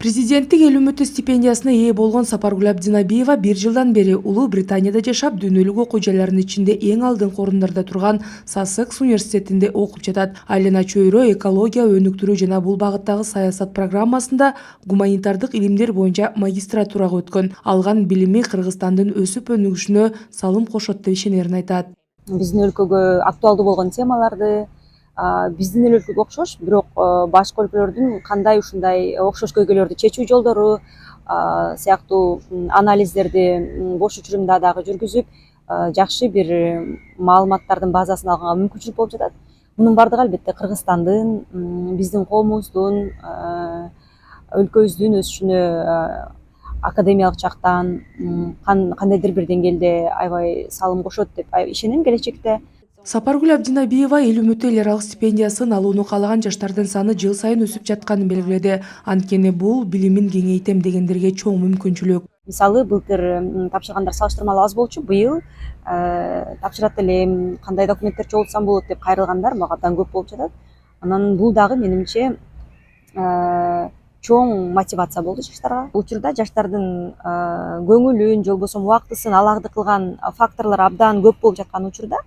Президенттик эл үмүтү стипендиясына ээ болгон Сапаргүл Абдинабиева 1 жылдан бери Улуу Британияда жашап, дүйнөлүк окуу жайларынын ичинде эң алдыңкы орундарда турган Сассекс университетинде окуп жатат. Айлана чөйрө, экология, өнүктүрүү жана бул багыттагы саясат программасында гуманитардык илимдер боюнча магистратурага өткөн. Алган билими Кыргызстандын өсүп өнүгүшүнө салым кошот деп ишенерин айтат. Биздин өлкөгө актуалдуу болгон темаларды биздин эл өлкөгө окшош, бирок башка өлкөлөрдүн кандай ушундай окшош көйгөйлөрдү чечүү жолдору сыяктуу анализдерди бош учурумда дагы жүргүзүп, жакшы бир маалыматтардын базасын алганга мүмкүнчүлүк болуп жатат. Мунун бардыгы албетте Кыргызстандын, биздин коомубуздун, өлкөбүздүн өсүшүнө академиялык жактан кандайдыр бир деңгээлде аябай салым кошот деп ишенем келечекте. Сапаргүл Абдинабиева эл үмүтү эл аралык стипендиясын алууну каалаган жаштардын саны жыл сайын өсүп жатканын белгиледи. Анткени бул билимин кеңейтем дегендерге чоң мүмкүнчүлүк. Мисалы, былтыр тапшыргандар салыштырмалуу аз болчу, быйыл тапшырат элем, кандай документтер жолотсам болот деп кайрылгандар мага абдан көп болуп жатат. Анан бул дагы менимче чоң мотивация болду жаштарга. Учурда жаштардын көңүлүн же болбосо убактысын алакты кылган факторлор абдан көп болуп жаткан учурда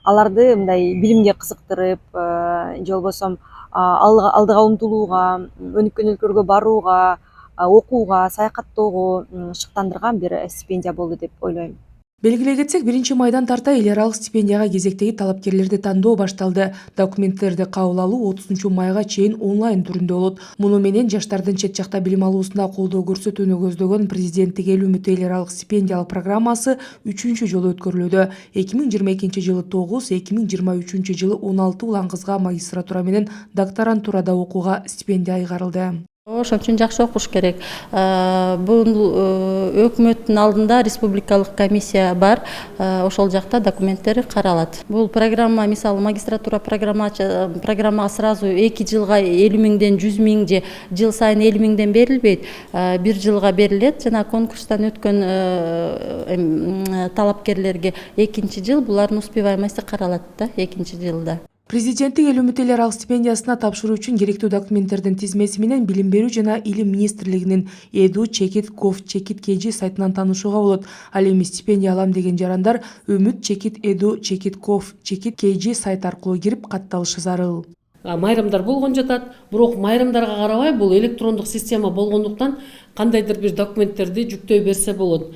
аларды мындай билимге кызыктырып, же болбосо алдыга умтулууга, өнүккөн өлкөлөргө барууга, окууга, саякаттоого шыктандырган бир стипендия болду деп ойлойм. Белгилей кетсек, 1 майдан тарта эл аралык стипендияга кезектеги талапкерлерди тандоо башталды. Документтерди кабыл алуу 30 майга чейин онлайн түрүндө болот. Муну менен жаштардын чет жакта билим алуусунда колдоо көрсөтүүнү көздөгөн президенттик эл үмүтү эл аралык стипендиялык программасы 3 жолу өткөрүлүүдө. 2022-жылы 9, 2023-жылы 16 улан кызга магистратура менен докторантурада окууга стипендия айгарылды. Ошон үчүн жакшы окуш керек. Бул өкмөттүн алдында республикалык комиссия бар. Ошол жакта документтер каралат. Бул программа, мисалы, магистратура программага сразу 2 жылга 50 миңден 100 миң же жыл сайын 50 миңден берилбейт. 1 жылга берилет. Жана конкурстан өткөн талапкерлерге 2 жыл булардын успеваемости каралат да 2 жылда. Президенттик эл үмүтү эл аралык стипендиясына тапшыруу үчүн керектүү документтердин тизмеси менен Билим берүү жана Илим министрлигинин edu.gov.kg сайтынан таанышууга болот. Ал эми стипендия алам деген жарандар umut.edu.gov.kg сайт аркылуу кирип катталышы зарыл. Майрымдар болгон жатат, бирок майрымдарга карабай бул электрондук система болгондуктан кандайдыр бир документтерди жүктөй берсе болот.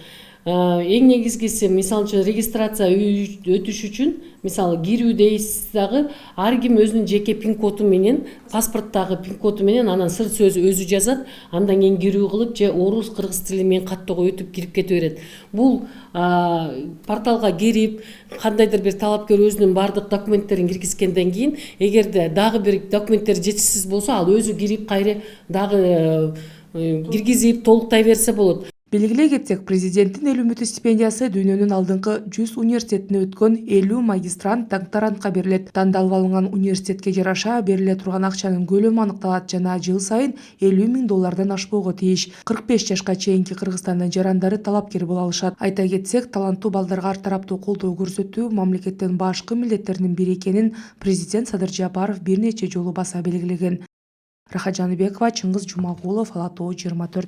Эң негизгиси, мисалы үчүн регистрация өтүш үчүн, мисалы кирүүдейсиз дагы ар ким өзүнүн жеке пин-коду менен, паспорттагы пин-коду менен анан сыр сөзү өзү жазат, андан кийин кирүү кылып же орус, кыргыз тили менен каттоого өтүп кирип кете берет. Бул порталга кирип, кандайдыр бир талапкер өзүнүн бардык документтерин киргизгенден кийин, эгерде дагы бир документтер жетишсиз болсо, ал өзү кирип кайра дагы киргизип толуктай берсе болот. Белгилей кетсек, президенттин эл үмүтү стипендиясы дүйнөнүн алдыңкы 100 университетине өткөн 50 магистрант, докторантка берилет. Тандалып алынган университетке жараша бериле турган акчанын көлөмү аныкталат жана жыл сайын 50 миң доллардан ашпоого тийиш. 45 жашка чейинки Кыргызстандын жарандары талапкер боло алышат. Айта кетсек, таланттуу балдарга ар тараптуу колдоо көрсөтүү мамлекеттин башкы милдеттеринин бири экенин президент Садыр Жапаров бир нече жолу баса белгилеген. Рахат Жаныбекова, Чыңгыз Жумагулов, Ала Тоо 24.